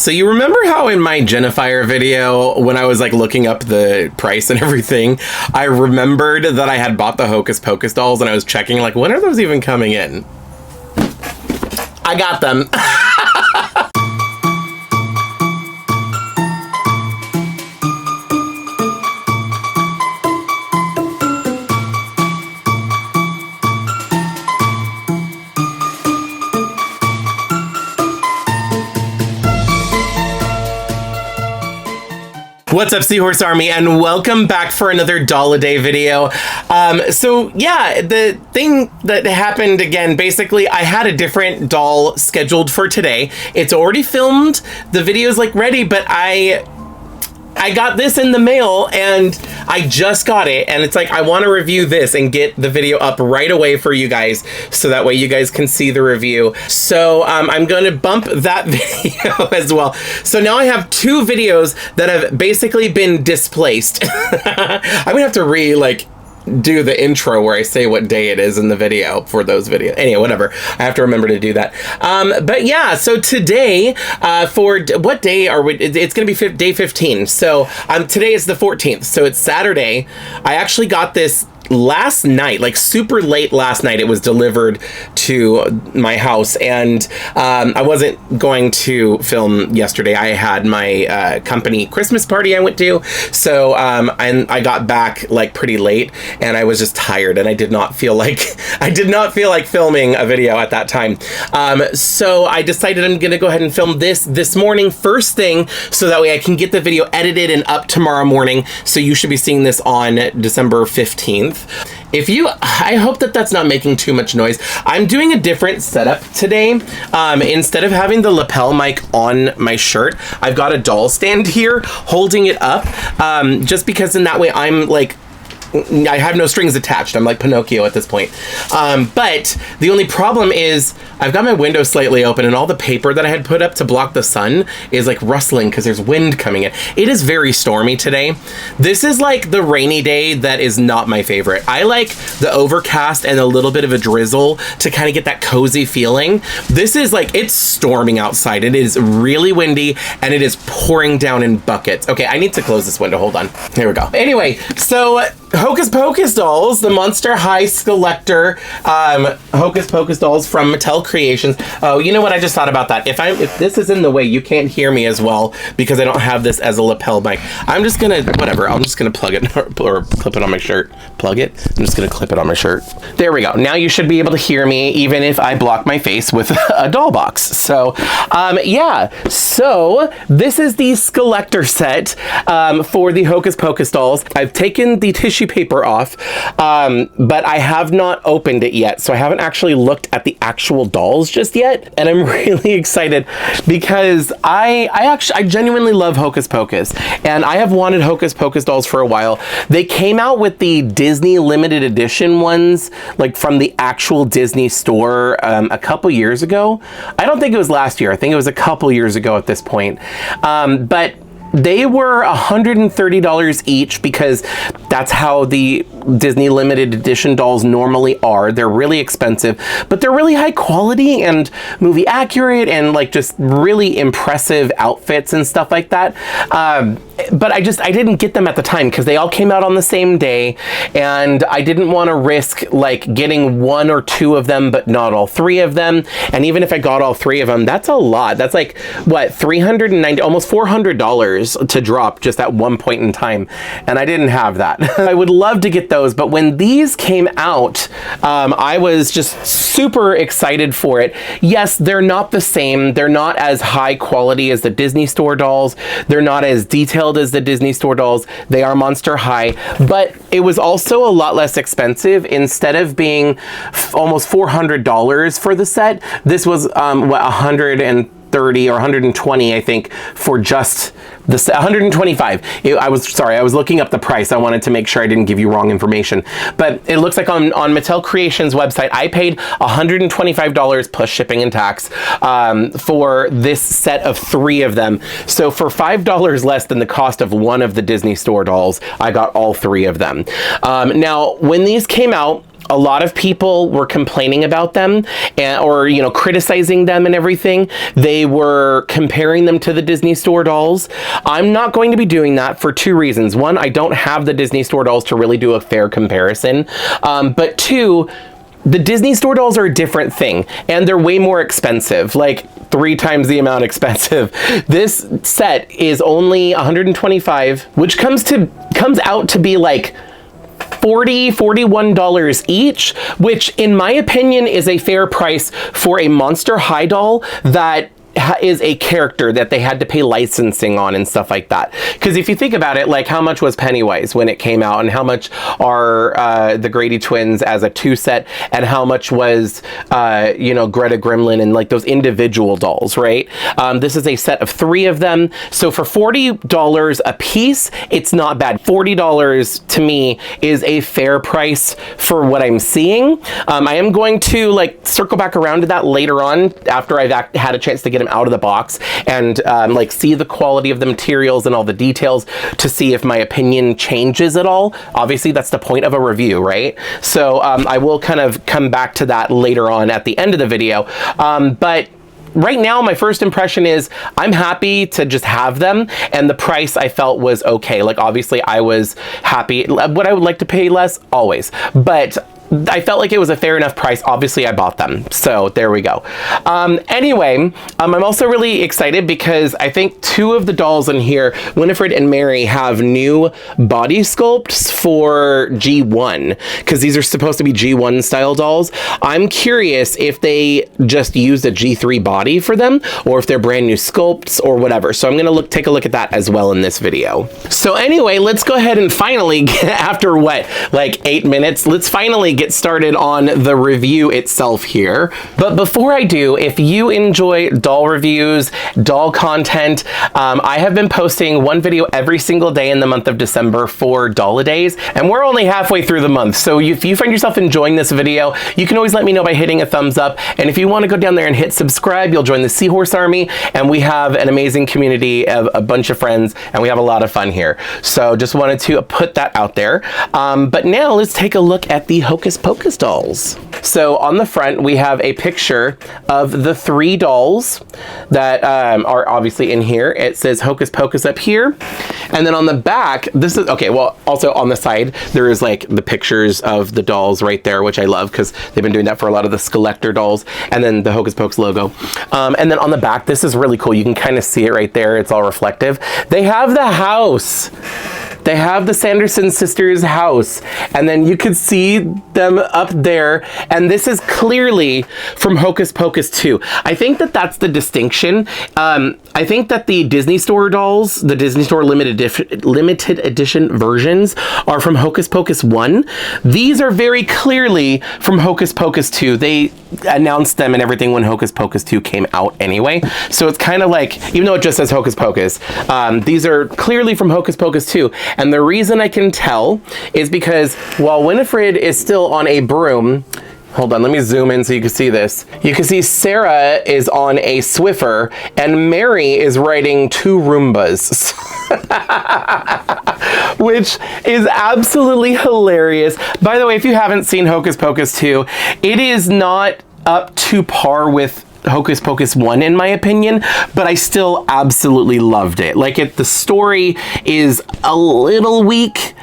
So you remember how in my Jennifer video, when I was like looking up the price and everything, I remembered that I had bought the Hocus Pocus dolls and I was checking like, when are those even coming in? I got them. What's up, Seahorse Army, and welcome back for another Dolliday video. So yeah, the thing that happened again, basically, I had a different doll scheduled for today. It's already filmed, the video's like ready, but I got this in the mail and I just got it, and it's like, I want to review this and get the video up right away for you guys so that way you guys can see the review. So I'm going to bump that video as well. So now I have two videos that have basically been displaced. I'm gonna have to do the intro where I say what day it is in the video for those videos. Anyway, whatever. I have to remember to do that. But yeah, so today, for what day are we? It's going to be day 15. So today is the 14th. So it's Saturday. I actually got this last night, like super late last night. It was delivered to my house, and I wasn't going to film yesterday. I had my company Christmas party I went to, so and I got back like pretty late, and I was just tired, and I did not feel like filming a video at that time. So I decided I'm gonna go ahead and film this morning first thing, so that way I can get the video edited and up tomorrow morning. So you should be seeing this on December 15th. I hope that that's not making too much noise. I'm doing a different setup today. Instead of having the lapel mic on my shirt, I've got a doll stand here holding it up, just because in that way I'm like, I have no strings attached. I'm like Pinocchio at this point. But the only problem is I've got my window slightly open, and all the paper that I had put up to block the sun is like rustling because there's wind coming in. It is very stormy today. This is like the rainy day that is not my favorite. I like the overcast and a little bit of a drizzle to kind of get that cozy feeling. This is like, it's storming outside. It is really windy and it is pouring down in buckets. Okay, I need to close this window. Hold on. Here we go. Anyway, so Hocus Pocus dolls, the Monster High Selector Hocus Pocus dolls from Mattel Creations. Oh, you know what? I just thought about that. If this is in the way, you can't hear me as well because I don't have this as a lapel mic. I'm just gonna, whatever, I'm just gonna plug it or clip it on my shirt. Plug it? I'm just gonna clip it on my shirt. There we go. Now you should be able to hear me even if I block my face with a doll box. So, yeah. So, this is the Selector set for the Hocus Pocus dolls. I've taken the tissue paper off, but I have not opened it yet, so I haven't actually looked at the actual dolls just yet, and I'm really excited because I genuinely love Hocus Pocus, and I have wanted Hocus Pocus dolls for a while. They came out with the Disney limited edition ones, like from the actual Disney store, a couple years ago. I don't think it was last year. I think it was a couple years ago at this point, but they were $130 each because that's how the Disney limited edition dolls normally are. They're really expensive, but they're really high quality and movie accurate and like just really impressive outfits and stuff like that. But I didn't get them at the time because they all came out on the same day, and I didn't want to risk like getting one or two of them but not all three of them. And even if I got all three of them, that's a lot. That's like what, $390, almost $400 to drop just at one point in time, and I didn't have that. I would love to get those, but when these came out, I was just super excited for it. Yes, they're not the same. They're not as high quality as the Disney store dolls. They're not as detailed as the Disney store dolls. They are Monster High, but it was also a lot less expensive. Instead of being almost $400 for the set, this was what, $130 or $120, I think, for just the $125. I was looking up the price. I wanted to make sure I didn't give you wrong information. But it looks like on Mattel Creations website, I paid $125 plus shipping and tax for this set of 3 of them. So for $5 less than the cost of one of the Disney store dolls, I got all 3 of them. Now, when these came out, a lot of people were complaining about them or, you know, criticizing them and everything. They were comparing them to the Disney Store dolls. I'm not going to be doing that for two reasons. One, I don't have the Disney Store dolls to really do a fair comparison. But two, the Disney Store dolls are a different thing, and they're way more expensive, like 3 times the amount expensive. This set is only $125, which comes out to be like $41 each, which in my opinion is a fair price for a Monster High doll that is a character that they had to pay licensing on and stuff like that. Because if you think about it, like how much was Pennywise when it came out, and how much are the Grady twins as a 2 set, and how much was you know, Greta Gremlin and like those individual dolls, right? This is a set of 3 of them, so for $40 a piece, it's not bad. $40 to me is a fair price for what I'm seeing. I am going to like circle back around to that later on after I've had a chance to get them out of the box and like see the quality of the materials and all the details to see if my opinion changes at all. Obviously that's the point of a review, right? So I will kind of come back to that later on at the end of the video, but right now my first impression is I'm happy to just have them, and the price I felt was okay. Like obviously I was happy. Would I would like to pay less? Always, but I felt like it was a fair enough price. Obviously I bought them, so there we go. Anyway, I'm also really excited because I think 2 of the dolls in here, Winifred and Mary, have new body sculpts for G1, because these are supposed to be G1 style dolls. I'm curious if they just used a G3 body for them, or if they're brand new sculpts or whatever. So I'm gonna take a look at that as well in this video. So anyway, let's go ahead and finally after what, like 8 minutes, let's finally get started on the review itself here. But before I do, if you enjoy doll reviews, doll content, I have been posting 1 video every single day in the month of December for Dollidays, and we're only halfway through the month. So if you find yourself enjoying this video, you can always let me know by hitting a thumbs up. And if you want to go down there and hit subscribe, you'll join the Seahorse Army, and we have an amazing community of a bunch of friends, and we have a lot of fun here. So just wanted to put that out there. But now let's take a look at the Hocus Pocus dolls. So on the front we have a picture of the 3 dolls that are obviously in here. It says Hocus Pocus up here, and then on the back, this is okay, well also on the side there is like the pictures of the dolls right there, which I love because they've been doing that for a lot of the Skeletor dolls, and then the Hocus Pocus logo. And then on the back, this is really cool, you can kind of see it right there, it's all reflective. They have the house. They have the Sanderson sisters' house, and then you could see them up there, and this is clearly from Hocus Pocus 2. I think that that's the distinction. I think that the Disney Store dolls, the Disney Store limited edition versions, are from Hocus Pocus 1. These are very clearly from Hocus Pocus 2. They announced them and everything when Hocus Pocus 2 came out anyway, so it's kind of like, even though it just says Hocus Pocus, these are clearly from Hocus Pocus 2. And the reason I can tell is because while Winifred is still on a broom, hold on, let me zoom in so you can see this. You can see Sarah is on a Swiffer, and Mary is riding 2 Roombas. Which is absolutely hilarious. By the way, if you haven't seen Hocus Pocus 2, it is not up to par with Hocus Pocus 1 in my opinion, but I still absolutely loved it. Like the story is a little weak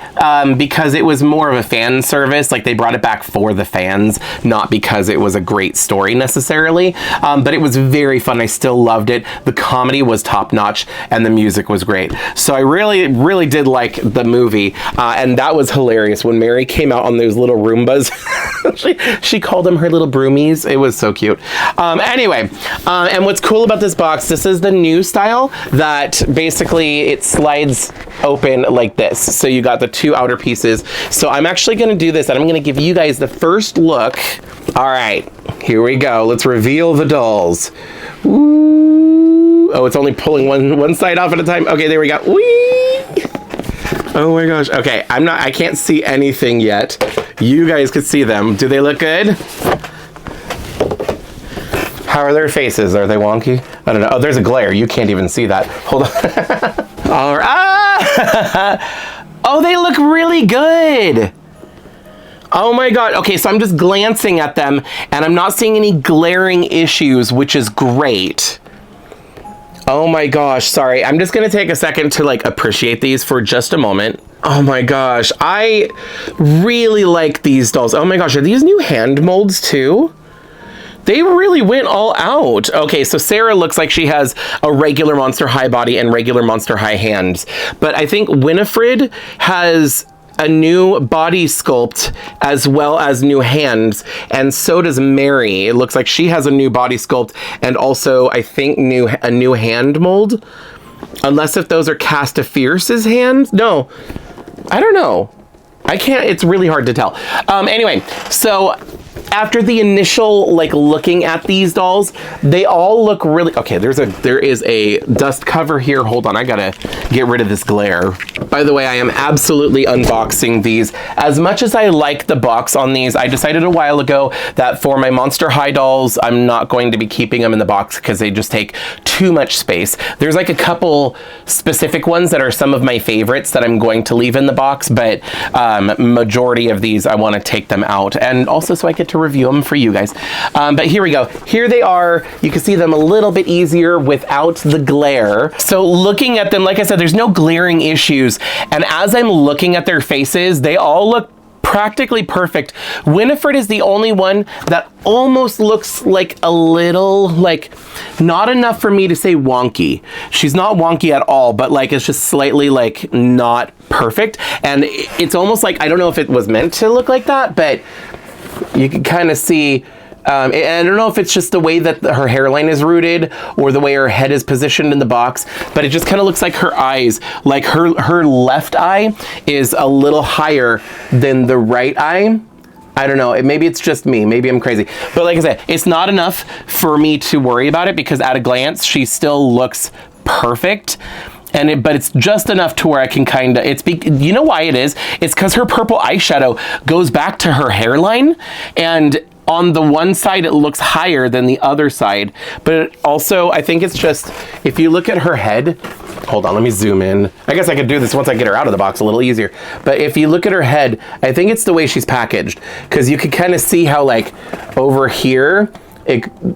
because it was more of a fan service. Like they brought it back for the fans, not because it was a great story necessarily. But it was very fun. I still loved it. The comedy was top notch and the music was great. So I really, really did like the movie. And that was hilarious when Mary came out on those little Roombas. she called them her little broomies. It was so cute. Anyway, and what's cool about this box, this is the new style that basically it slides open like this. So you got the 2 outer pieces. So I'm actually going to do this, and I'm going to give you guys the first look. All right, here we go. Let's reveal the dolls. Ooh. Oh, it's only pulling one side off at a time. Okay, there we go. Whee! Oh my gosh. Okay, I can't see anything yet. You guys could see them. Do they look good? How are their faces? Are they wonky? I don't know. Oh, there's a glare. You can't even see that. Hold on. All right. Ah! Oh, they look really good. Oh my God. Okay, so I'm just glancing at them and I'm not seeing any glaring issues, which is great. Oh my gosh, sorry. I'm just gonna take a second to like appreciate these for just a moment. Oh my gosh, I really like these dolls. Oh my gosh, are these new hand molds too? They really went all out. Okay, so Sarah looks like she has a regular Monster High body and regular Monster High hands. But I think Winifred has a new body sculpt as well as new hands, and so does Mary. It looks like she has a new body sculpt and also I think a new hand mold, unless if those are Casta Fierce's hands. No, I don't know. I can't, it's really hard to tell. Anyway, so after the initial like looking at these dolls, they all look really okay. There is a dust cover here. Hold on, I gotta get rid of this glare. By the way, I am absolutely unboxing these. As much as I like the box on these, I decided a while ago that for my Monster High dolls, I'm not going to be keeping them in the box because they just take too much space. There's like a couple specific ones that are some of my favorites that I'm going to leave in the box, but majority of these I want to take them out, and also so I get to review them for you guys. But here we go. Here they are. You can see them a little bit easier without the glare. So looking at them, like I said, there's no glaring issues. And as I'm looking at their faces, they all look practically perfect. Winifred is the only one that almost looks like a little, like, not enough for me to say wonky. She's not wonky at all, but like it's just slightly like not perfect. And it's almost like, I don't know if it was meant to look like that, but you can kind of see, and I don't know if it's just the way that her hairline is rooted or the way her head is positioned in the box, but it just kind of looks like her eyes, like her left eye is a little higher than the right eye. I don't know, maybe it's just me, maybe I'm crazy. But like I said, it's not enough for me to worry about it because at a glance, she still looks perfect. But it's just enough to where I can kind of, you know why it is? It's because her purple eyeshadow goes back to her hairline, and on the one side it looks higher than the other side. But also, I think it's just, if you look at her head, hold on, let me zoom in. I guess I could do this once I get her out of the box a little easier. But if you look at her head, I think it's the way she's packaged, because you can kind of see how like over here,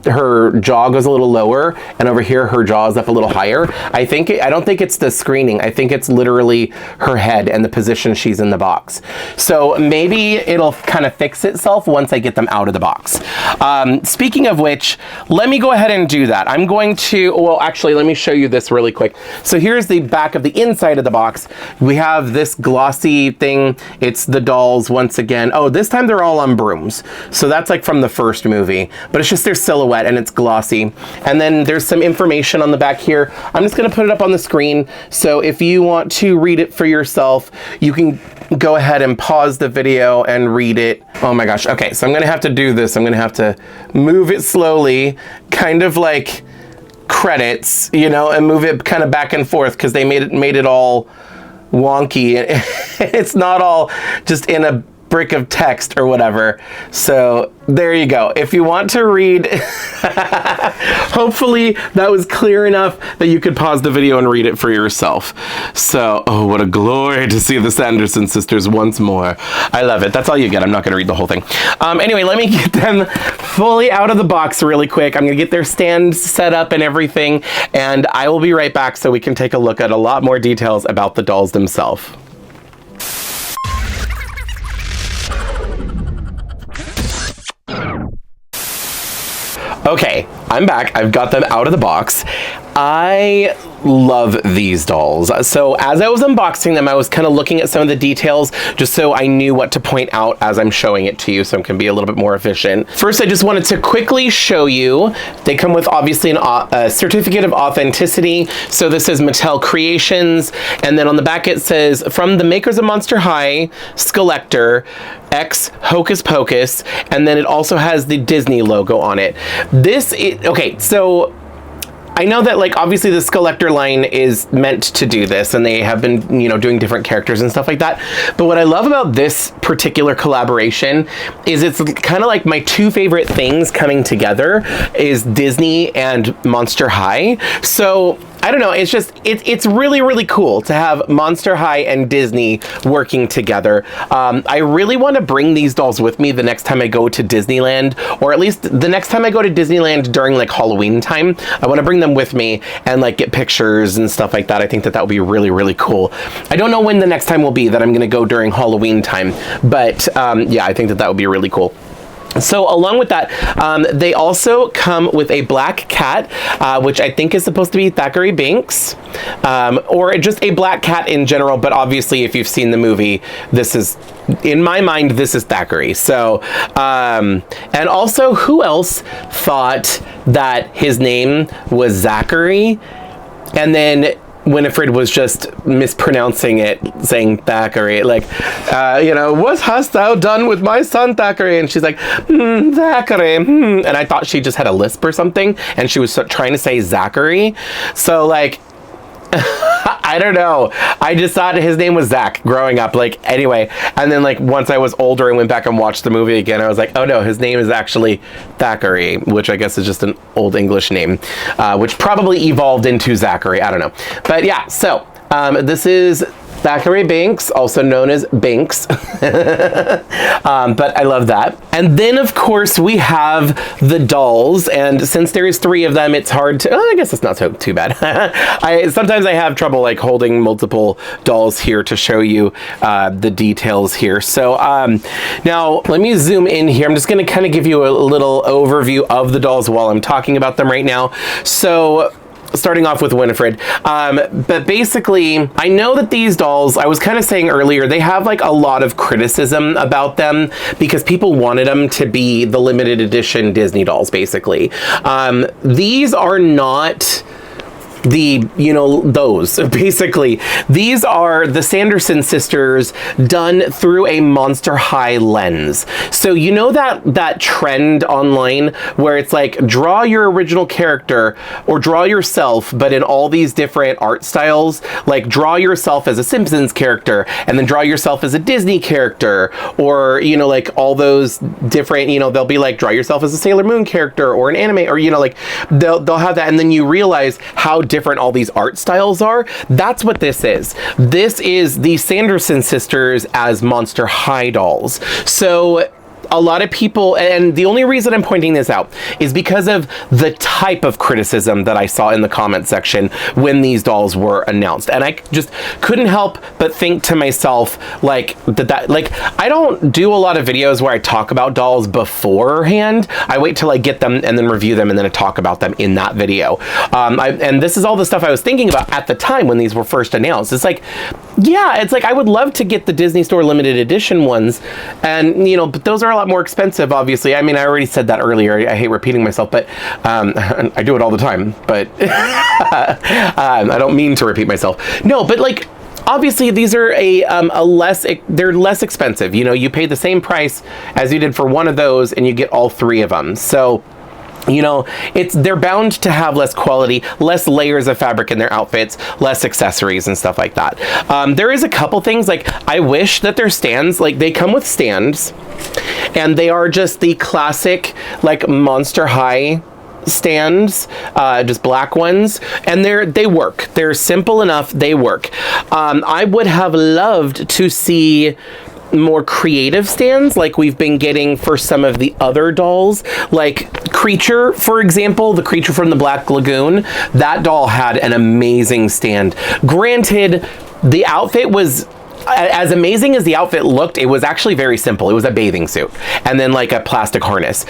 her jaw goes a little lower, and over here her jaw is up a little higher. I don't think it's the screening. I think it's literally her head and the position she's in the box. So maybe it'll kind of fix itself once I get them out of the box. Speaking of which, let me go ahead and do that. I'm going to, well, actually, let me show you this really quick. So here's the back of the inside of the box. We have this glossy thing. It's the dolls once again. Oh, this time they're all on brooms. So that's like from the first movie, but it's just their silhouette and it's glossy. And then there's some information on the back here. I'm just gonna put it up on the screen. So if you want to read it for yourself, you can go ahead and pause the video and read it. Oh my gosh. Okay, so I'm gonna have to do this. I'm gonna have to move it slowly, kind of like credits, you know, and move it kind of back and forth because they made it all wonky. It's not all just in a brick of text or whatever. So there you go. If you want to read, hopefully that was clear enough that you could pause the video and read it for yourself. So, oh, what a glory to see the Sanderson sisters once more. I love it. That's all you get. I'm not going to read the whole thing. Anyway, let me get them fully out of the box really quick. I'm going to get their stand set up and everything, and I will be right back so we can take a look at a lot more details about the dolls themselves. Okay, I'm back. I've got them out of the box. I love these dolls. So as I was unboxing them, I was kind of looking at some of the details just so I knew what to point out as I'm showing it to you, so I can be a little bit more efficient. First, I just wanted to quickly show you, they come with obviously a certificate of authenticity. So this is Mattel Creations, and then on the back it says, from the makers of Monster High, Skelector, X Hocus Pocus, and then it also has the Disney logo on it. Okay, so I know that, like, obviously the Skelector line is meant to do this, and they have been, you know, doing different characters and stuff like that. But what I love about this particular collaboration is it's kind of like my two favorite things coming together is Disney and Monster High. So I don't know. It's just, it's really, really cool to have Monster High and Disney working together. I really want to bring these dolls with me the next time I go to Disneyland, or at least the next time I go to Disneyland during like Halloween time. I want to bring them with me and like get pictures and stuff like that. I think that would be really, really cool. I don't know when the next time will be that I'm going to go during Halloween time, but yeah, I think that would be really cool. So along with that, they also come with a black cat, which I think is supposed to be Thackeray Binks, or just a black cat in general. But obviously, if you've seen the movie, this is, in my mind, this is Thackeray. So, and also, who else thought that his name was Zachary? And then Winifred was just mispronouncing it, saying Thackeray, like, you know, what hast thou done with my son Thackeray? And she's like, Thackeray, And I thought she just had a lisp or something, and she was trying to say Zachary. So, like, I don't know. I just thought his name was Zach growing up. Like, anyway. And then, like, once I was older and went back and watched the movie again, I was like, oh no, his name is actually Thackeray, which I guess is just an old English name, which probably evolved into Zachary. I don't know. But yeah, so this is Thackeray Binks, also known as Binks. But I love that. And then, of course, we have the dolls. And since there's 3 of them, it's hard to... I guess it's not too bad. Sometimes I have trouble, like, holding multiple dolls here to show you the details here. So now, let me zoom in here. I'm just going to kind of give you a little overview of the dolls while I'm talking about them right now. So, starting off with Winifred. But basically, I know that these dolls, I was kind of saying earlier, they have like a lot of criticism about them because people wanted them to be the limited edition Disney dolls, basically. These are not the, you know, those. Basically, these are the Sanderson sisters done through a Monster High lens. So you know that trend online where it's like, draw your original character or draw yourself, but in all these different art styles, like draw yourself as a Simpsons character and then draw yourself as a Disney character, or, you know, like all those different, you know, they'll be like, draw yourself as a Sailor Moon character or an anime, or, you know, like they'll have that, and then you realize how different all these art styles are. That's what this is. This is the Sanderson sisters as Monster High dolls. So a lot of people, and the only reason I'm pointing this out is because of the type of criticism that I saw in the comment section when these dolls were announced. And I just couldn't help but think to myself, like, like, I don't do a lot of videos where I talk about dolls beforehand. I wait till I get them and then review them and then I talk about them in that video. And this is all the stuff I was thinking about at the time when these were first announced. It's like, yeah, it's like, I would love to get the Disney Store limited edition ones. And, you know, but those are a lot more expensive, obviously. I mean, I already said that earlier. I hate repeating myself, but I do it all the time, but I don't mean to repeat myself. No, but like, obviously these are they're less expensive. You know, you pay the same price as you did for one of those and you get all 3 of them. So, you know, they're bound to have less quality, less layers of fabric in their outfits, less accessories and stuff like that. There is a couple things, like, I wish that their stands, like, they come with stands, and they are just the classic, like, Monster High stands, just black ones, and they work. They're simple enough, they work. I would have loved to see more creative stands like we've been getting for some of the other dolls, like Creature, for example, the Creature from the Black Lagoon. That doll had an amazing stand. Granted, the outfit was, as amazing as the outfit looked, it was actually very simple. It was a bathing suit and then like a plastic harness.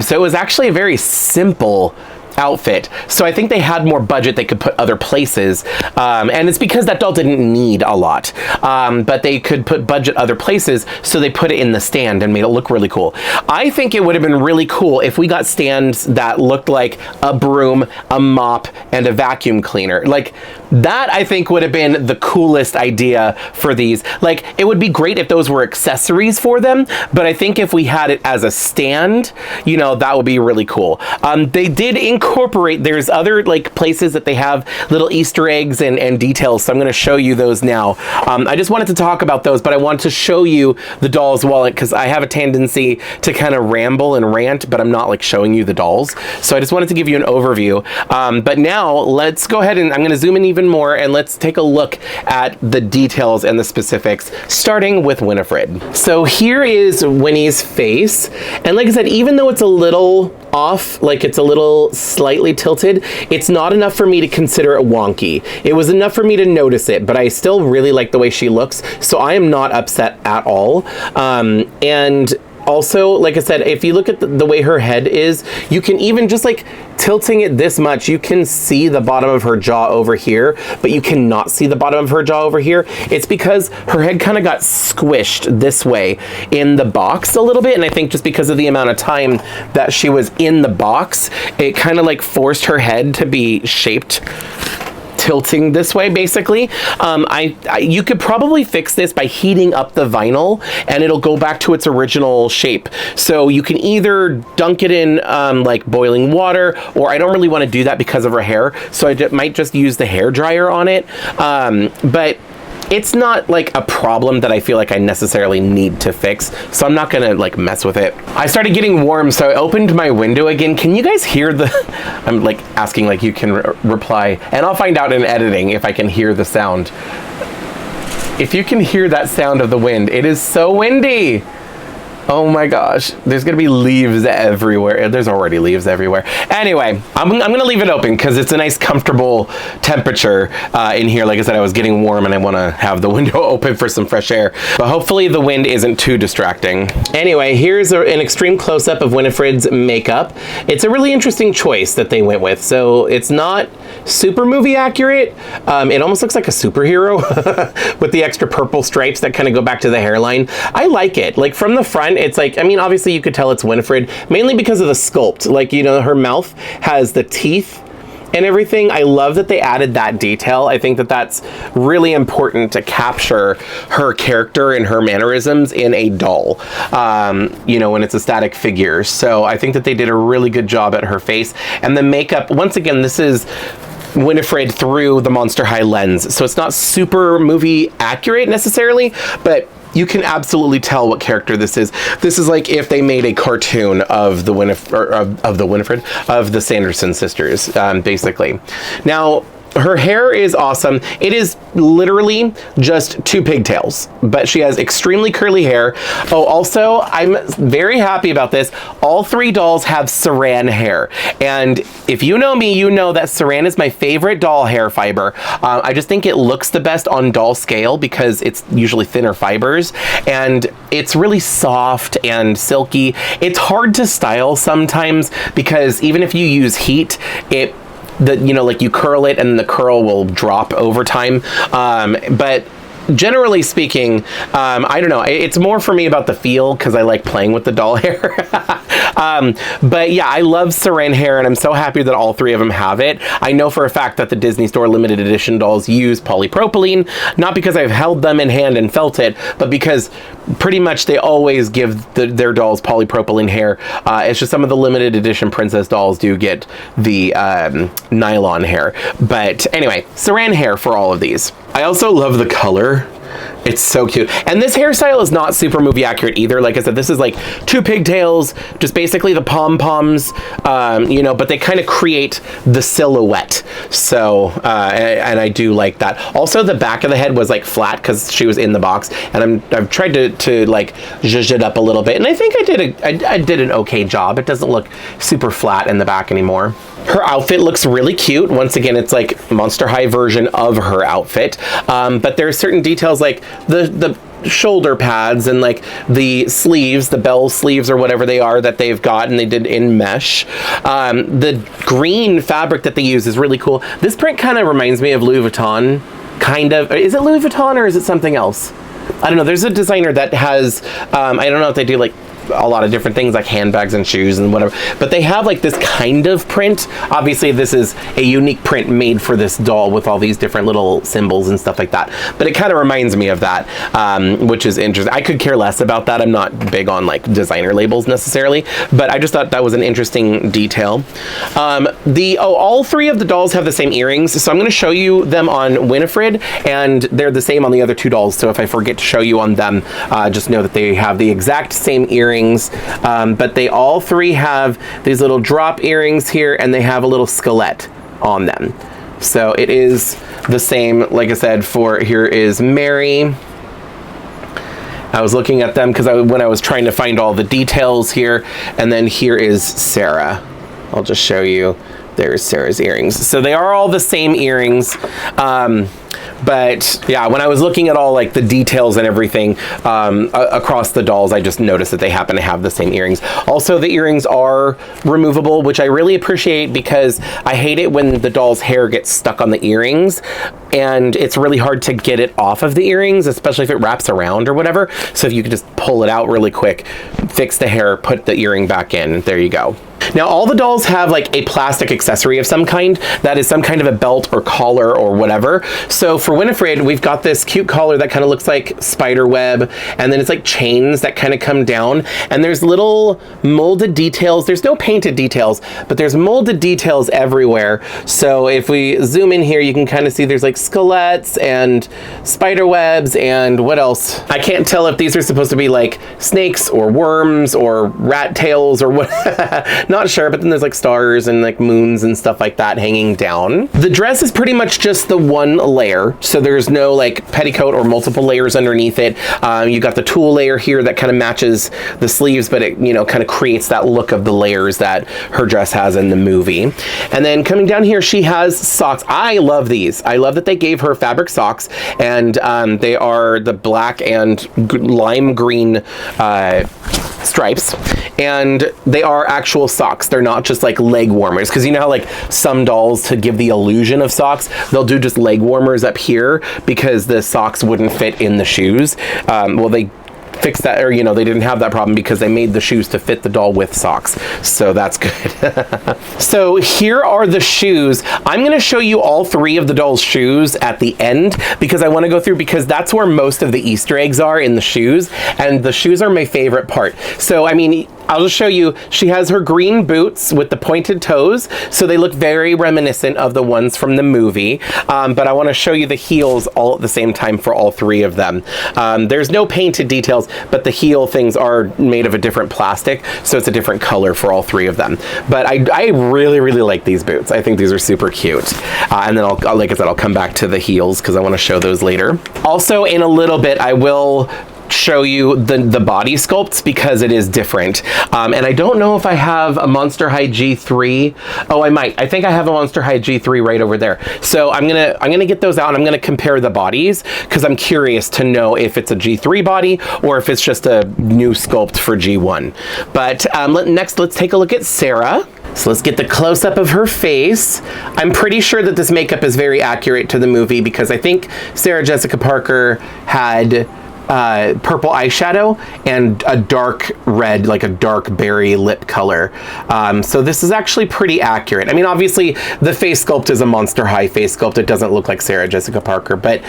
So it was actually a very simple outfit. So I think they had more budget they could put other places. And it's because that doll didn't need a lot. But they could put budget other places, so they put it in the stand and made it look really cool. I think it would have been really cool if we got stands that looked like a broom, a mop, and a vacuum cleaner. Like, that I think would have been the coolest idea for these. Like, it would be great if those were accessories for them, but I think if we had it as a stand, you know, that would be really cool. They did incorporate incorporate, there's other like places that they have little Easter eggs and details, so I'm going to show you those now. I just wanted to talk about those, but I want to show you the doll's wallet because I have a tendency to kind of ramble and rant, but I'm not like showing you the dolls. So I just wanted to give you an overview. But now let's go ahead and I'm going to zoom in even more and let's take a look at the details and the specifics, starting with Winifred. So here is Winnie's face. And like I said, even though it's a little off, like it's a little slightly tilted, it's not enough for me to consider it wonky. It was enough for me to notice it, but I still really like the way she looks, so I am not upset at all. And also, like I said, if you look at the way her head is, you can even just like tilting it this much, you can see the bottom of her jaw over here, but you cannot see the bottom of her jaw over here. It's because her head kind of got squished this way in the box a little bit, and I think just because of the amount of time that she was in the box, it kind of like forced her head to be shaped tilting this way, basically. You could probably fix this by heating up the vinyl and it'll go back to its original shape. So you can either dunk it in like boiling water, or I don't really want to do that because of her hair, so I might just use the hair dryer on it. But it's not like a problem that I feel like I necessarily need to fix, so I'm not gonna like mess with it. I started getting warm, so I opened my window again. Can you guys hear the, I'm like asking like you can reply, and I'll find out in editing if I can hear the sound. If you can hear that sound of the wind, it is so windy. Oh my gosh, there's gonna be leaves everywhere. There's already leaves everywhere. Anyway, I'm gonna leave it open because it's a nice comfortable temperature in here. Like I said, I was getting warm and I wanna have the window open for some fresh air, but hopefully the wind isn't too distracting. Anyway, here's an extreme close-up of Winifred's makeup. It's a really interesting choice that they went with. So it's not super movie accurate. It almost looks like a superhero with the extra purple stripes that kind of go back to the hairline. I like it. Like from the front, it's like, I mean, obviously you could tell it's Winifred, mainly because of the sculpt. Like, you know, her mouth has the teeth and everything. I love that they added that detail. I think that that's really important to capture her character and her mannerisms in a doll, you know, when it's a static figure. So I think that they did a really good job at her face. And the makeup, once again, this is Winifred through the Monster High lens. So it's not super movie accurate necessarily, but you can absolutely tell what character this is. This is like if they made a cartoon of the of the Sanderson sisters, basically. Now, her hair is awesome. It is literally just 2 pigtails, but she has extremely curly hair. Oh, also, I'm very happy about this. All 3 dolls have saran hair. And if you know me, you know that saran is my favorite doll hair fiber. I just think it looks the best on doll scale because it's usually thinner fibers and it's really soft and silky. It's hard to style sometimes because even if you use heat, you know, like you curl it and the curl will drop over time. But generally speaking, I don't know, it's more for me about the feel because I like playing with the doll hair. But yeah, I love saran hair and I'm so happy that all 3 of them have it. I know for a fact that the Disney Store limited edition dolls use polypropylene, not because I've held them in hand and felt it, but because pretty much they always give their dolls polypropylene hair. It's just some of the limited edition princess dolls do get the nylon hair. But anyway, saran hair for all of these. I also love the color. It's so cute. And this hairstyle is not super movie accurate either. Like I said, this is like 2 pigtails, just basically the pom-poms, you know, but they kind of create the silhouette. So, and I do like that. Also, the back of the head was like flat because she was in the box, and I've tried to like zhuzh it up a little bit, and I think I did an okay job. It doesn't look super flat in the back anymore. Her outfit looks really cute. Once again, it's like Monster High version of her outfit. But there are certain details like the shoulder pads and like the sleeves, the bell sleeves or whatever they are that they've got, and they did in mesh. The green fabric that they use is really cool. This print kind of reminds me of Louis Vuitton, kind of. Is it Louis Vuitton or is it something else? I don't know. There's a designer that has, I don't know if they do like a lot of different things like handbags and shoes and whatever, but they have like this kind of print. Obviously this is a unique print made for this doll with all these different little symbols and stuff like that, but it kind of reminds me of that, which is interesting. I could care less about that. I'm not big on like designer labels necessarily, but I just thought that was an interesting detail. All three of the dolls have the same earrings, so I'm going to show you them on Winifred, and they're the same on the other two dolls, so if I forget to show you on them, just know that they have the exact same earrings, but they all three have these little drop earrings here, and they have a little skelet on them. So it is the same, like I said, for here is Mary. I was looking at them because when I was trying to find all the details here, and then here is Sarah. I'll just show you. There's Sarah's earrings. So they are all the same earrings. But yeah, when I was looking at all like the details and everything across the dolls, I just noticed that they happen to have the same earrings. Also, the earrings are removable, which I really appreciate because I hate it when the doll's hair gets stuck on the earrings and it's really hard to get it off of the earrings, especially if it wraps around or whatever. So if you could just pull it out really quick, fix the hair, put the earring back in, there you go. Now, all the dolls have like a plastic accessory of some kind that is some kind of a belt or collar or whatever. So for Winifred, we've got this cute collar that kind of looks like spider web, and then it's like chains that kind of come down, and there's little molded details. There's no painted details, but there's molded details everywhere. So if we zoom in here, you can kind of see there's like skeletons and spider webs and what else? I can't tell if these are supposed to be like snakes or worms or rat tails or what. Not sure, but then there's like stars and like moons and stuff like that hanging down. The dress is pretty much just the one layer, so there's no like petticoat or multiple layers underneath it. You got the tulle layer here that kind of matches the sleeves, but it, you know, kind of creates that look of the layers that her dress has in the movie. And then coming down here, she has socks. I love these. I love that they gave her fabric socks, and they are the black and lime green stripes, and they are actual socks. They're not just like leg warmers, because you know how like some dolls, to give the illusion of socks, they'll do just leg warmers up here because the socks wouldn't fit in the shoes. Well, they fixed that, or you know, they didn't have that problem because they made the shoes to fit the doll with socks, so that's good. So here are the shoes. I'm going to show you all three of the doll's shoes at the end because I want to go through, because that's where most of the Easter eggs are, in the shoes, and the shoes are my favorite part. So I mean, I'll just show you. She has her green boots with the pointed toes, so they look very reminiscent of the ones from the movie, but I want to show you the heels all at the same time for all three of them. There's no painted details, but the heel things are made of a different plastic, so it's a different color for all three of them. But I really, really like these boots. I think these are super cute. And then like I said, I'll come back to the heels because I want to show those later. Also, in a little bit, I will show you the body sculpts because it is different, and I don't know if I have a Monster High G3. Oh, I might. I think I have a Monster High G3 right over there. So I'm gonna get those out, and I'm gonna compare the bodies because I'm curious to know if it's a G3 body or if it's just a new sculpt for G1. But next, let's take a look at Sarah. So let's get the close-up of her face. I'm pretty sure that this makeup is very accurate to the movie because I think Sarah Jessica Parker had purple eyeshadow and a dark red, like a dark berry lip color. So this is actually pretty accurate. I mean, obviously the face sculpt is a Monster High face sculpt. It doesn't look like Sarah Jessica Parker, but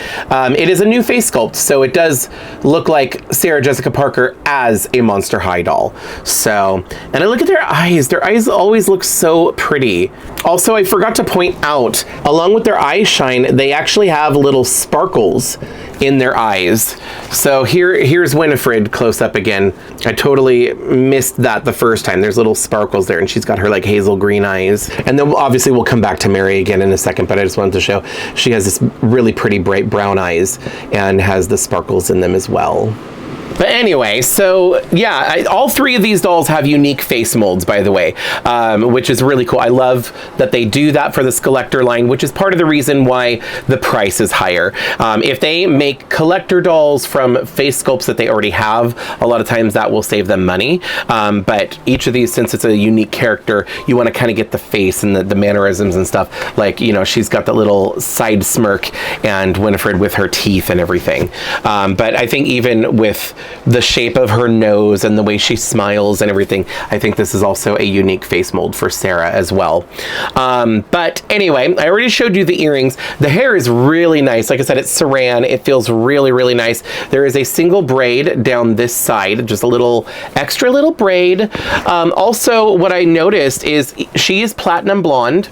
it is a new face sculpt. So it does look like Sarah Jessica Parker as a Monster High doll. So, and I look at their eyes. Their eyes always look so pretty. Also, I forgot to point out, along with their eye shine, they actually have little sparkles in their eyes. So here's Winifred close up again. I totally missed that the first time. There's little sparkles there, and she's got her like hazel green eyes. And then obviously we'll come back to Mary again in a second, but I just wanted to show she has this really pretty bright brown eyes and has the sparkles in them as well. But anyway, so yeah, all three of these dolls have unique face molds, by the way, which is really cool. I love that they do that for this collector line, which is part of the reason why the price is higher. If they make collector dolls from face sculpts that they already have, a lot of times that will save them money. But each of these, since it's a unique character, you want to kind of get the face and the mannerisms and stuff. Like, you know, she's got that little side smirk, and Winifred with her teeth and everything. But I think even with the shape of her nose and the way she smiles and everything. I think this is also a unique face mold for Sarah as well. But anyway, I already showed you the earrings. The hair is really nice. Like I said, it's saran. It feels really, really nice. There is a single braid down this side, just a little extra little braid. Also, what I noticed is she is platinum blonde,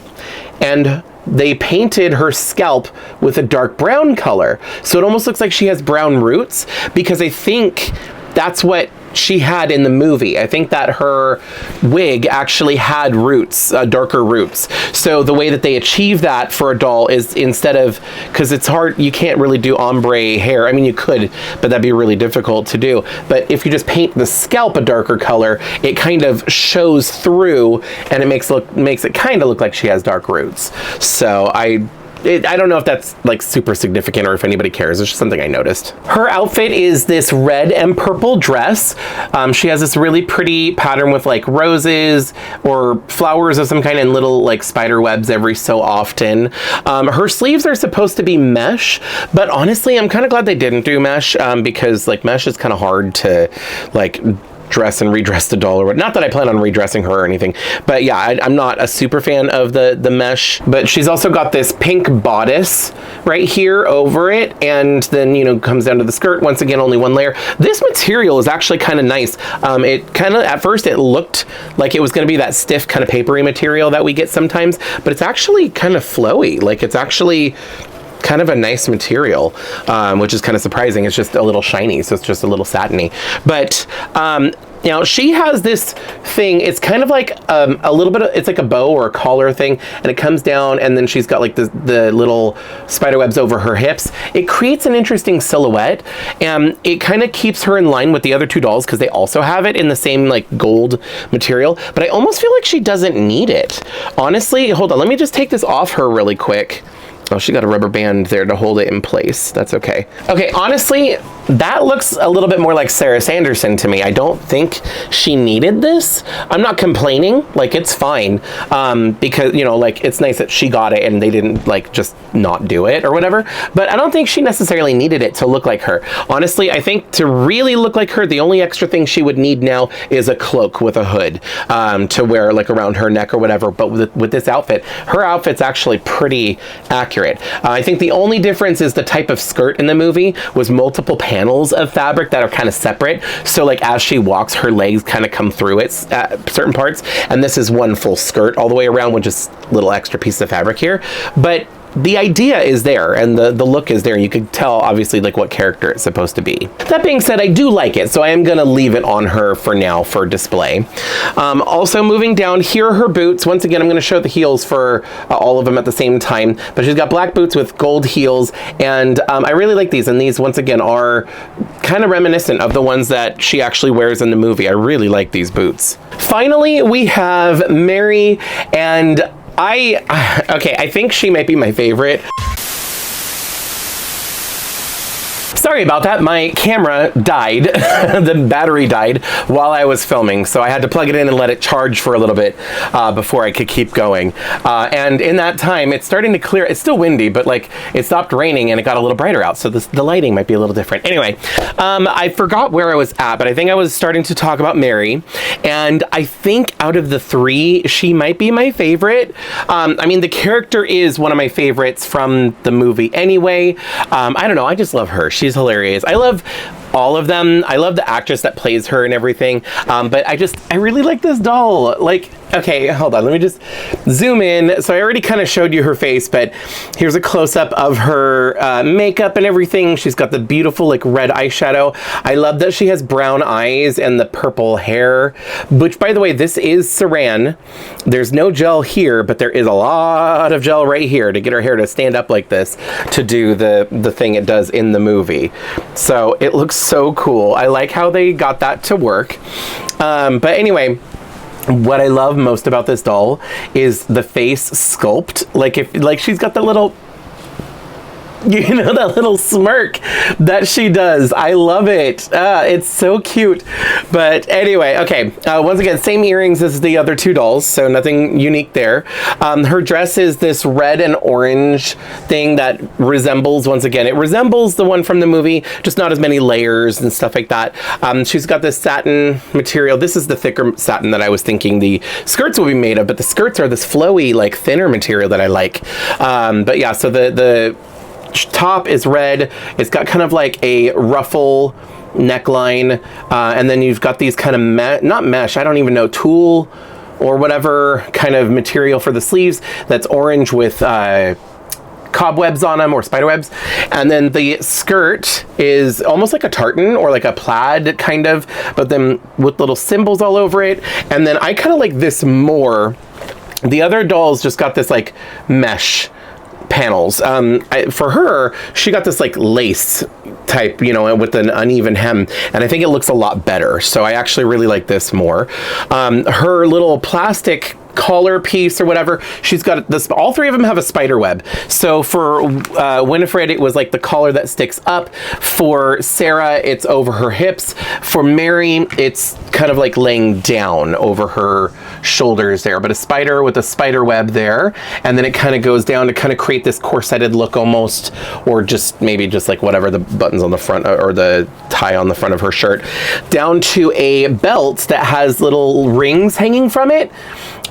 and they painted her scalp with a dark brown color. So it almost looks like she has brown roots, because I think that's what she had in the movie. I think that her wig actually had roots, darker roots. So the way that they achieve that for a doll is, instead of, because it's hard, you can't really do ombre hair. I mean, you could, but that'd be really difficult to do. But if you just paint the scalp a darker color, it kind of shows through, and it makes it kind of look like she has dark roots. So I don't know if that's like super significant or if anybody cares. It's just something I noticed. Her outfit is this red and purple dress. She has this really pretty pattern with like roses or flowers of some kind and little like spider webs every so often. Her sleeves are supposed to be mesh, but honestly, I'm kind of glad they didn't do mesh, because like mesh is kind of hard to like dress and redress the doll, or not that I plan on redressing her or anything, but yeah, I'm not a super fan of the mesh. But she's also got this pink bodice right here over it, and then, you know, comes down to the skirt. Once again, only one layer. This material is actually kind of nice. It kind of, at first it looked like it was going to be that stiff kind of papery material that we get sometimes, but it's actually kind of flowy. Like, it's actually kind of a nice material, which is kind of surprising. It's just a little shiny, so it's just a little satiny. But now she has this thing. It's kind of like a little bit of, it's like a bow or a collar thing, and it comes down, and then she's got like the little spider webs over her hips. It creates an interesting silhouette, and it kind of keeps her in line with the other two dolls, because they also have it in the same like gold material. But I almost feel like she doesn't need it, honestly. Hold on, let me just take this off her really quick. Oh, she got a rubber band there to hold it in place. That's okay. Okay, honestly, that looks a little bit more like Sarah Sanderson to me. I don't think she needed this. I'm not complaining, like, it's fine. Because, you know, like, it's nice that she got it and they didn't like just not do it or whatever. But I don't think she necessarily needed it to look like her. Honestly, I think to really look like her, the only extra thing she would need now is a cloak with a hood to wear like around her neck or whatever. But with this outfit, her outfit's actually pretty accurate. I think the only difference is the type of skirt in the movie was multiple panels of fabric that are kind of separate. So like as she walks, her legs kind of come through it at certain parts. And this is one full skirt all the way around with just little extra pieces of fabric here. But the idea is there, and the look is there. You could tell obviously like what character it's supposed to be. That being said, I do like it, so I am gonna leave it on her for now for display. Also moving down, here are her boots. Once again, I'm gonna show the heels for all of them at the same time, but she's got black boots with gold heels, and I really like these, and these once again are kind of reminiscent of the ones that she actually wears in the movie. I really like these boots. Finally, we have Mary, and I think she might be my favorite. Sorry about that, my camera died, the battery died while I was filming, so I had to plug it in and let it charge for a little bit before I could keep going. And in that time, it's starting to clear. It's still windy, but like it stopped raining and it got a little brighter out, so the lighting might be a little different. Anyway, I forgot where I was at, but I think I was starting to talk about Mary, and I think out of the three, she might be my favorite. I mean, the character is one of my favorites from the movie anyway. I don't know, I just love her. She's hilarious. I love all of them. I love the actress that plays her and everything. But I really like this doll. Like, okay, hold on. Let me just zoom in. So I already kind of showed you her face, but here's a close-up of her makeup and everything. She's got the beautiful like red eyeshadow. I love that she has brown eyes and the purple hair, which by the way, this is saran. There's no gel here, but there is a lot of gel right here to get her hair to stand up like this to do the thing it does in the movie. So it looks so cool. I like how they got that to work. But anyway, what I love most about this doll is the face sculpt. Like she's got the little You know, that little smirk that she does. I love it. It's so cute. But anyway, okay. Once again, same earrings as the other two dolls, so nothing unique there. Her dress is this red and orange thing that resembles, once again, it resembles the one from the movie, just not as many layers and stuff like that. She's got this satin material. This is the thicker satin that I was thinking the skirts will be made of, but the skirts are this flowy, like thinner material that I like. But yeah, so the top is red. It's got kind of like a ruffle neckline, and then you've got these kind of not mesh, I don't even know, tulle or whatever kind of material for the sleeves that's orange with cobwebs on them, or spider webs. And then the skirt is almost like a tartan or like a plaid kind of, but then with little symbols all over it. And then I kind of like this more. The other dolls just got this like mesh panels. For her, she got this like lace type, you know, with an uneven hem, and I think it looks a lot better. So I actually really like this more. Her little plastic collar piece or whatever, she's got this, all three of them have a spider web. So for Winifred, it was like the collar that sticks up. For Sarah, it's over her hips. For Mary, it's kind of like laying down over her shoulders there, but a spider with a spider web there, and then it kind of goes down to kind of create this corseted look almost, or just maybe just like whatever the buttons on the front or the tie on the front of her shirt, down to a belt that has little rings hanging from it.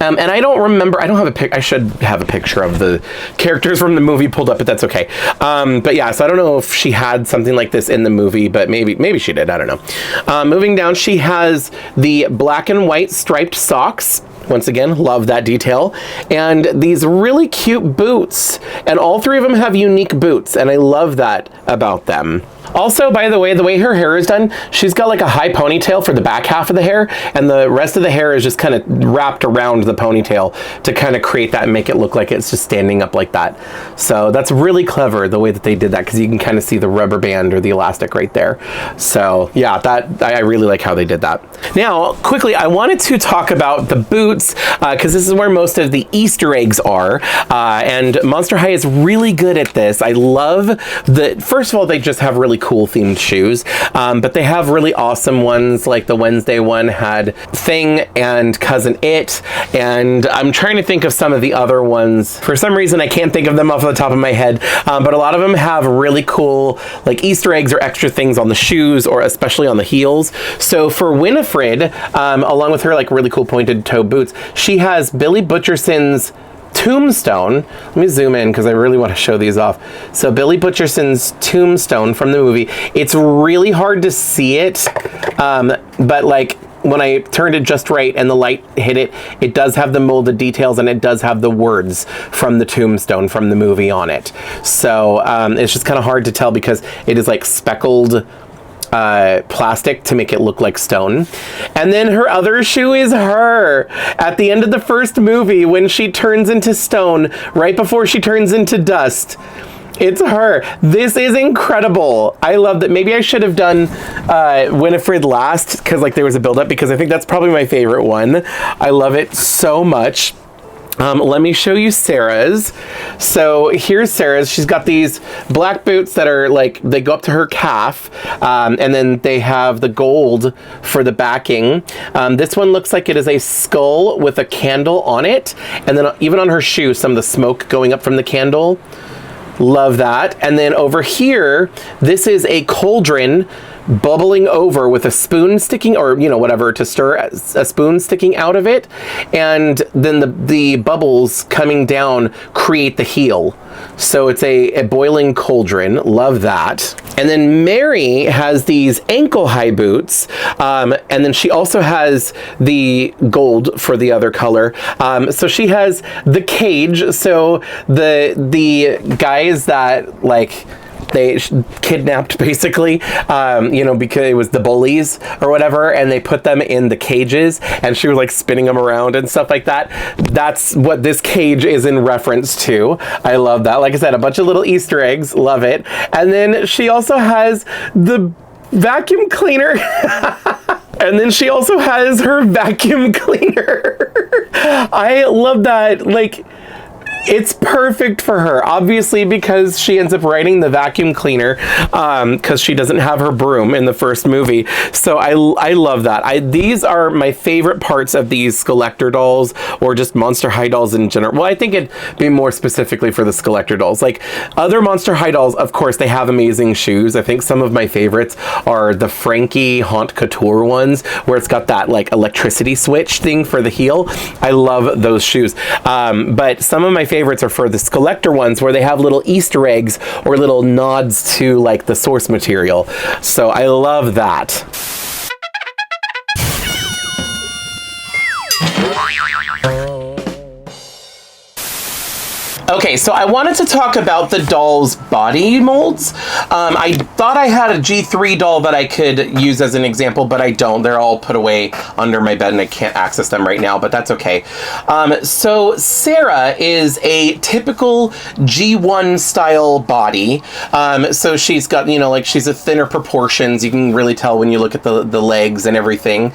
And I don't remember, I don't have a pic, I should have a picture of the characters from the movie pulled up, but that's okay. But yeah, so I don't know if she had something like this in the movie, but maybe she did, I don't know. Moving down, she has the black and white striped socks. Once again, love that detail. And these really cute boots. And all three of them have unique boots, and I love that about them. Also, by the way her hair is done, she's got like a high ponytail for the back half of the hair, and the rest of the hair is just kind of wrapped around the ponytail to kind of create that and make it look like it's just standing up like that. So that's really clever the way that they did that, because you can kind of see the rubber band or the elastic right there. So yeah, I really like how they did that. Now, quickly, I wanted to talk about the boots, because this is where most of the Easter eggs are, and Monster High is really good at this. I love that, first of all, they just have really cool themed shoes, but they have really awesome ones, like the Wednesday one had Thing and Cousin It, and I'm trying to think of some of the other ones. For some reason, I can't think of them off the top of my head, but a lot of them have really cool like Easter eggs or extra things on the shoes, or especially on the heels. So for Winifred, along with her like really cool pointed toe boots, she has Billy Butcherson's tombstone. Let me zoom in because I really want to show these off. So Billy Butcherson's tombstone from the movie. It's really hard to see it, but like when I turned it just right and the light hit it, it does have the molded details, and it does have the words from the tombstone from the movie on it. So it's just kind of hard to tell because it is like speckled plastic to make it look like stone. And then her other shoe is her at the end of the first movie when she turns into stone, right before she turns into dust. It's her. This is incredible. I love that. Maybe I should have done Winifred last, because like there was a build up, because I think that's probably my favorite one. I love it so much. Let me show you Sarah's. So here's Sarah's. She's got these black boots that are like, they go up to her calf, and then they have the gold for the backing. This one looks like it is a skull with a candle on it, and then even on her shoe, some of the smoke going up from the candle. Love that. And then over here, this is a cauldron bubbling over with a spoon sticking, or you know, whatever to stir, a spoon sticking out of it, and then the bubbles coming down create the heel. So it's a boiling cauldron. Love that. And then Mary has these ankle high boots, and then she also has the gold for the other color. So she has the cage. So the guys that like they kidnapped basically, you know, because it was the bullies or whatever, and they put them in the cages, and she was like spinning them around and stuff like that. That's what this cage is in reference to. I love that. Like I said, a bunch of little Easter eggs. Love it. And then she also has the vacuum cleaner. And then she also has her vacuum cleaner. I love that. Like, It's perfect for her, obviously, because she ends up riding the vacuum cleaner because she doesn't have her broom in the first movie. So I love that. These are my favorite parts of these Skeletor dolls, or just Monster High dolls in general. Well, I think it'd be more specifically for the Skeletor dolls. Like other Monster High dolls, of course, they have amazing shoes. I think some of my favorites are the Frankie Haute Couture ones, where it's got that like electricity switch thing for the heel. I love those shoes. But some of my favorites are for the Skeletor ones, where they have little Easter eggs or little nods to like the source material. So I love that. Okay, so I wanted to talk about the doll's body molds. I thought I had a G3 doll that I could use as an example, but I don't. They're all put away under my bed and I can't access them right now, but that's okay. So Sarah is a typical G1 style body. So she's got, you know, like she's a thinner proportions. You can really tell when you look at the legs and everything.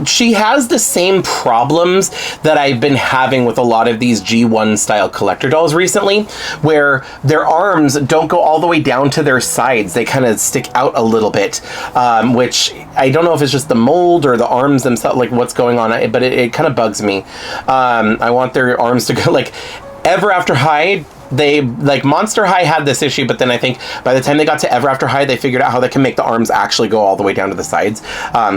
She has the same problems that I've been having with a lot of these G1 style collector dolls recently, where their arms don't go all the way down to their sides. They kind of stick out a little bit, which I don't know if it's just the mold or the arms themselves, like what's going on, but it kind of bugs me. I want their arms to go like Ever After High. They, like, Monster High had this issue, but then I think by the time they got to Ever After High, they figured out how they can make the arms actually go all the way down to the sides.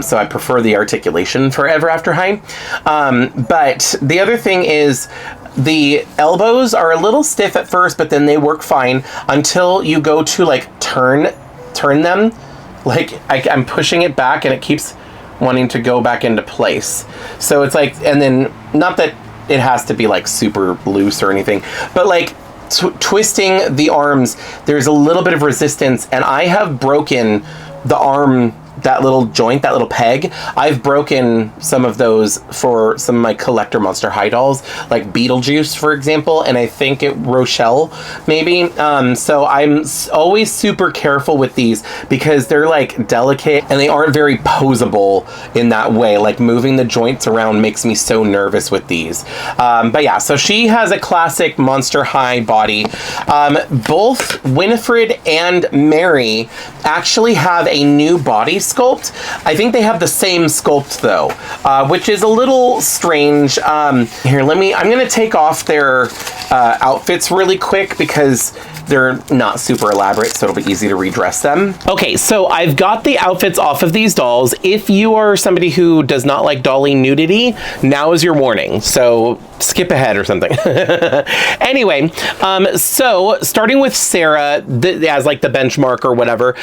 So I prefer the articulation for Ever After High. But the other thing is the elbows are a little stiff at first, but then they work fine until you go to, like, turn them. Like, I'm pushing it back and it keeps wanting to go back into place. So it's like, and then, not that it has to be, like, super loose or anything, but, like, twisting the arms, there's a little bit of resistance, and I have broken the arm, that little joint, that little peg. I've broken some of those for some of my collector Monster High dolls, like Beetlejuice, for example, and I think Rochelle, maybe. So I'm always super careful with these because they're like delicate and they aren't very posable in that way. Like moving the joints around makes me so nervous with these. But yeah, so she has a classic Monster High body. Both Winifred and Mary actually have a new body sculpt. I think they have the same sculpt though, which is a little strange. Here, I'm gonna take off their outfits really quick because they're not super elaborate, so it'll be easy to redress them. Okay, so I've got the outfits off of these dolls. If you are somebody who does not like dolly nudity, now is your warning. So skip ahead or something. Anyway, so starting with Sarah, as like the benchmark or whatever,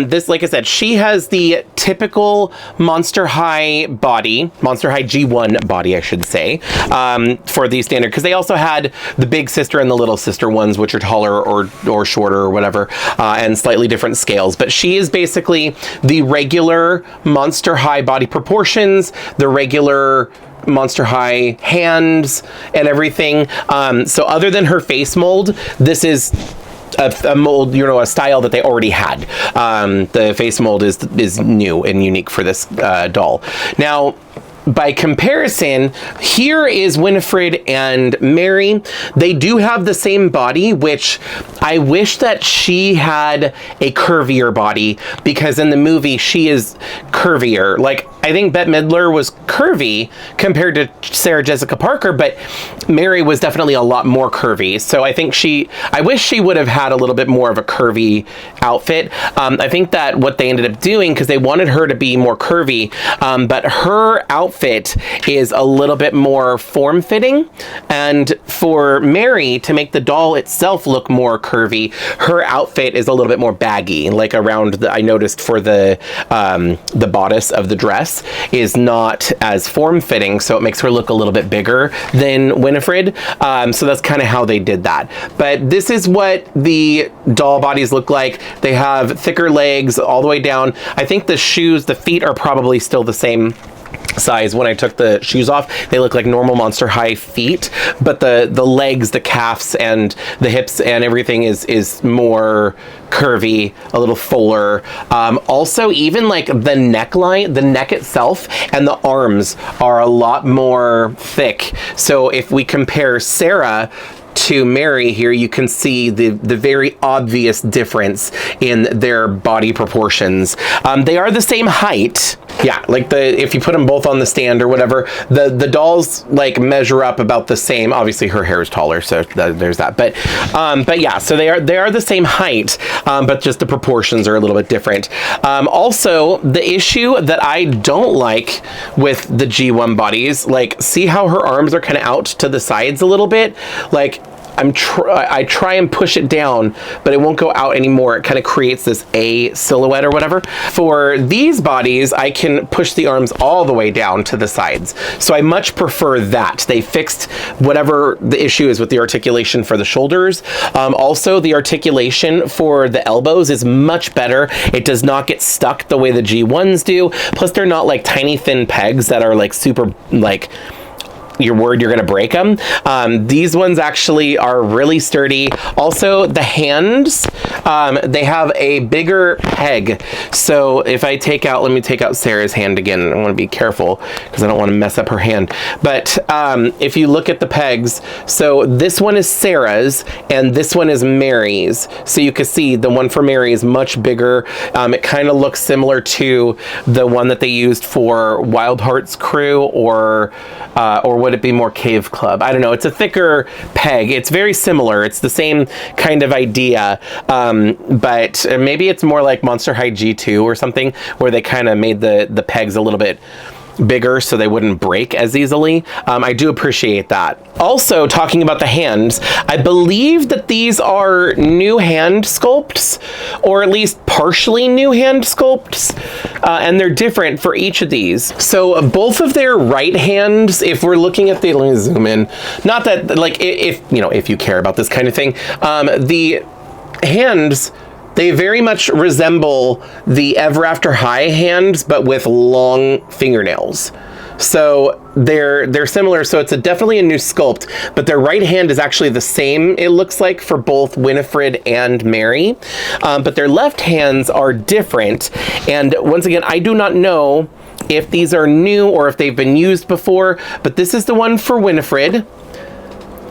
this, like I said, she has the typical Monster High body, Monster High G1 body, I should say, for the standard, because they also had the big sister and the little sister ones, which are taller or shorter or whatever, and slightly different scales. But she is basically the regular Monster High body proportions, the regular Monster High hands and everything. So other than her face mold, this is a mold, you know, a style that they already had. The face mold is new and unique for this doll. Now, by comparison, here is Winifred and Mary. They do have the same body, which I wish that she had a curvier body, because in the movie she is curvier. Like, I think Bette Midler was curvy compared to Sarah Jessica Parker, but Mary was definitely a lot more curvy. So I think I wish she would have had a little bit more of a curvy outfit. I think that what they ended up doing, because they wanted her to be more curvy, but her outfit is a little bit more form-fitting. And for Mary, to make the doll itself look more curvy, her outfit is a little bit more baggy, like around I noticed for the bodice of the dress is not as form-fitting, so it makes her look a little bit bigger than Winifred. So that's kind of how they did that. But this is what the doll bodies look like. They have thicker legs all the way down. I think the shoes, the feet are probably still the same size when I took the shoes off. They look like normal Monster High feet, but the legs, the calves, and the hips and everything is more curvy, a little fuller. Also, even like the neckline, the neck itself, and the arms are a lot more thick. So if we compare Sarah to Mary here, you can see the very obvious difference in their body proportions. They are the same height. Yeah, like if you put them both on the stand or whatever, the dolls like measure up about the same. Obviously her hair is taller, so there's that. But yeah, so they are the same height, but just the proportions are a little bit different. Also, the issue that I don't like with the G1 bodies, like, see how her arms are kind of out to the sides a little bit? Like, I try and push it down, but it won't go out anymore. It kind of creates this A silhouette or whatever. For these bodies, I can push the arms all the way down to the sides. So I much prefer that. They fixed whatever the issue is with the articulation for the shoulders. Also, the articulation for the elbows is much better. It does not get stuck the way the G1s do. Plus, they're not like tiny thin pegs that are like super like, you're worried you're gonna break them. These ones actually are really sturdy. Also, the hands, they have a bigger peg. So if I take out, let me take out Sarah's hand again. I want to be careful because I don't want to mess up her hand. But if you look at the pegs, so this one is Sarah's and this one is Mary's. So you can see the one for Mary is much bigger. It kind of looks similar to the one that they used for Wild Heart's crew, or would it be more Cave Club? I don't know. It's a thicker peg. It's very similar. It's the same kind of idea, but maybe it's more like Monster High G2 or something, where they kind of made the pegs a little bit bigger so they wouldn't break as easily. I do appreciate that. Also, talking about the hands, I believe that these are new hand sculpts, or at least partially new hand sculpts, and they're different for each of these. So both of their right hands, if we're looking at the, let me zoom in, not that, like, if you know, if you care about this kind of thing, the hands, they very much resemble the Ever After High hands, but with long fingernails. So they're similar. So it's definitely a new sculpt, but their right hand is actually the same, it looks like, for both Winifred and Mary. But their left hands are different. And once again, I do not know if these are new or if they've been used before, but this is the one for Winifred.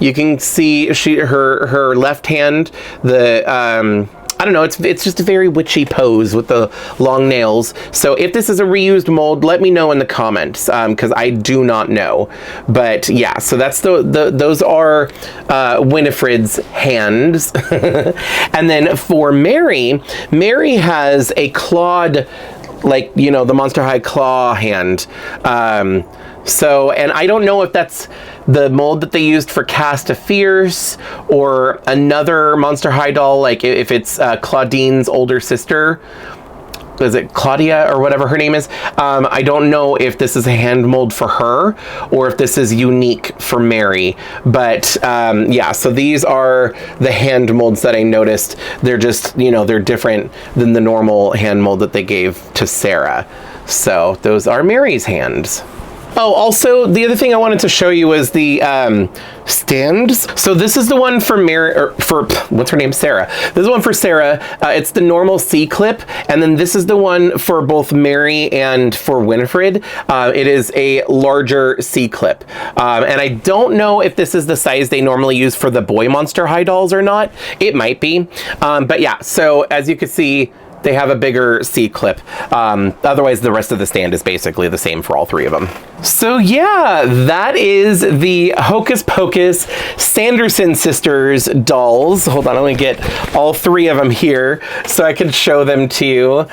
You can see her left hand, I don't know, it's just a very witchy pose with the long nails. So if this is a reused mold, let me know in the comments, because I do not know. But yeah, so that's those are Winifred's hands. And then for Mary has a clawed, like, you know, the Monster High claw hand. So, and I don't know if that's the mold that they used for Cast of Fierce or another Monster High doll, like if it's Claudine's older sister. Is it Claudia or whatever her name is? I don't know if this is a hand mold for her or if this is unique for Mary. But yeah, so these are the hand molds that I noticed. They're just, you know, they're different than the normal hand mold that they gave to Sarah. So those are Mary's hands. Oh, also, the other thing I wanted to show you was the stands. So this is the one for Mary, or for, what's her name? Sarah. This is the one for Sarah. It's the normal C-clip. And then this is the one for both Mary and for Winifred. It is a larger C-clip. And I don't know if this is the size they normally use for the boy Monster High dolls or not. It might be. But yeah, so as you can see, they have a bigger C-clip. Otherwise, the rest of the stand is basically the same for all three of them. So yeah, that is the Hocus Pocus Sanderson sisters dolls. Hold on, I'm gonna get all three of them here so I can show them to you.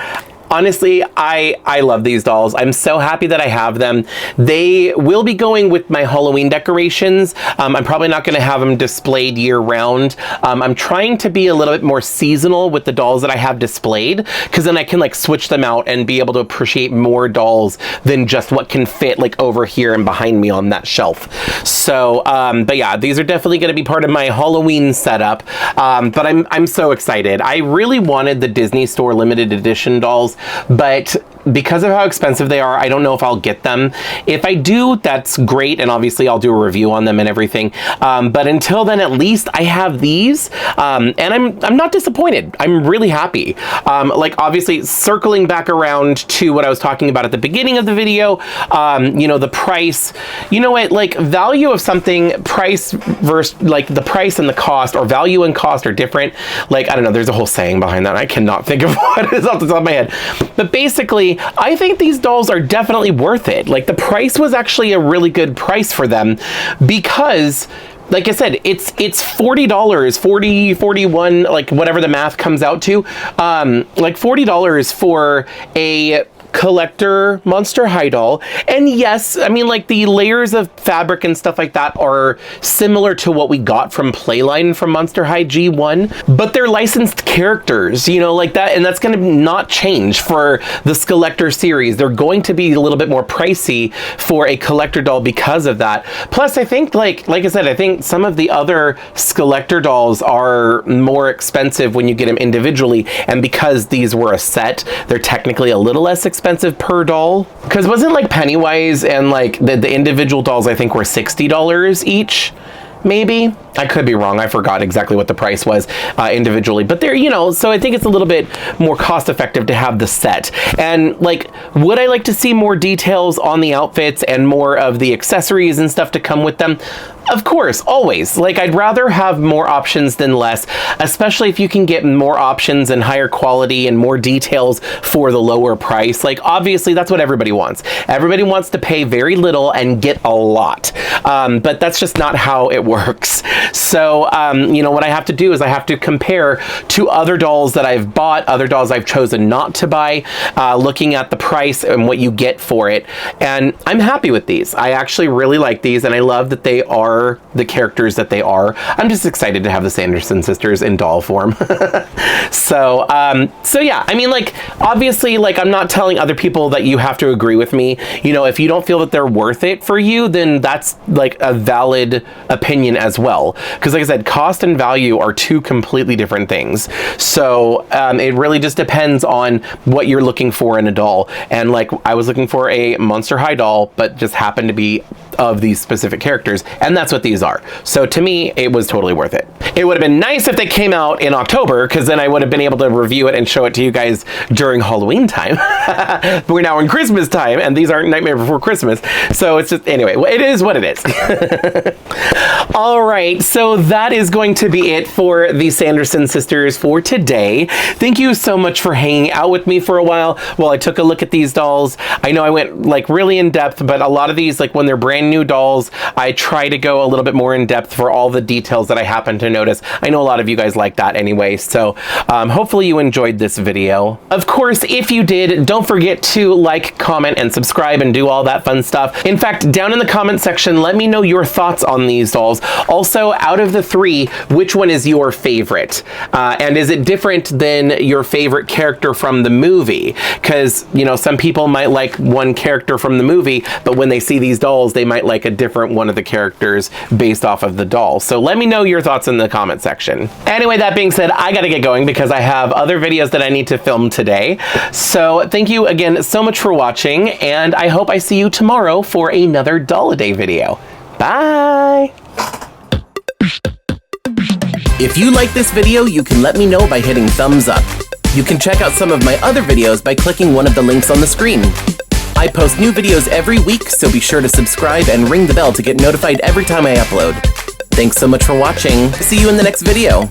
Honestly, I love these dolls. I'm so happy that I have them. They will be going with my Halloween decorations. I'm probably not going to have them displayed year round. I'm trying to be a little bit more seasonal with the dolls that I have displayed, because then I can like switch them out and be able to appreciate more dolls than just what can fit like over here and behind me on that shelf. So, but yeah, these are definitely going to be part of my Halloween setup. But I'm so excited. I really wanted the Disney Store limited edition dolls, but because of how expensive they are, I don't know if I'll get them. If I do, that's great, and obviously I'll do a review on them and everything. But until then, at least I have these, and I'm not disappointed. I'm really happy. Like, obviously, circling back around to what I was talking about at the beginning of the video, you know, the price. You know what? Like, value of something, price versus, like, the price and the cost, or value and cost are different. Like, I don't know, there's a whole saying behind that. I cannot think of what it is off the top of my head. But basically, I think these dolls are definitely worth it. Like, the price was actually a really good price for them because, like I said, it's $40, 40, 41, like whatever the math comes out to. Like $40 for a collector Monster High doll. And yes, I mean, like, the layers of fabric and stuff like that are similar to what we got from Playline from Monster High G1, but they're licensed characters, you know, like that, and that's going to not change for the Skeletor series. They're going to be a little bit more pricey for a collector doll because of that. Plus, I think, like I said, I think some of the other Skeletor dolls are more expensive when you get them individually, and because these were a set, they're technically a little less expensive per doll. Because wasn't, like, Pennywise and, like, the individual dolls, I think, were $60 each, maybe? I could be wrong. I forgot exactly what the price was individually, but they're, you know, so I think it's a little bit more cost effective to have the set. And, like, would I like to see more details on the outfits and more of the accessories and stuff to come with them? Of course, always. Like, I'd rather have more options than less, especially if you can get more options and higher quality and more details for the lower price. Like, obviously, that's what everybody wants. Everybody wants to pay very little and get a lot. But that's just not how it works. So, you know, what I have to do is I have to compare to other dolls that I've bought, other dolls I've chosen not to buy, looking at the price and what you get for it. And I'm happy with these. I actually really like these, and I love that they are the characters that they are. I'm just excited to have the Sanderson sisters in doll form. So yeah, I mean, like, obviously, like, I'm not telling other people that you have to agree with me. You know, if you don't feel that they're worth it for you, then that's, like, a valid opinion as well. Because, like I said, cost and value are two completely different things. So it really just depends on what you're looking for in a doll. And, like, I was looking for a Monster High doll, but just happened to be of these specific characters, and that's what these are. So to me, it was totally worth it. It would have been nice if they came out in October, because then I would have been able to review it and show it to you guys during Halloween time. But we're now in Christmas time, and these aren't Nightmare Before Christmas. So it's just, anyway, it is what it is. All right, so that is going to be it for the Sanderson sisters for today. Thank you so much for hanging out with me for a while I took a look at these dolls. I know I went, like, really in depth, but a lot of these, like, when they're brand new dolls, I try to go a little bit more in depth for all the details that I happen to notice. I know a lot of you guys like that anyway, so hopefully you enjoyed this video. Of course, if you did, don't forget to like, comment, and subscribe, and do all that fun stuff. In fact, down in the comment section, let me know your thoughts on these dolls. Also, out of the three, which one is your favorite? And is it different than your favorite character from the movie? Because, you know, some people might like one character from the movie, but when they see these dolls, they might like a different one of the characters based off of the doll. So let me know your thoughts in the comment section. Anyway, that being said, I gotta get going because I have other videos that I need to film today. So thank you again so much for watching, and I hope I see you tomorrow for another Dolliday video. Bye! If you like this video, you can let me know by hitting thumbs up. You can check out some of my other videos by clicking one of the links on the screen. I post new videos every week, so be sure to subscribe and ring the bell to get notified every time I upload. Thanks so much for watching. See you in the next video.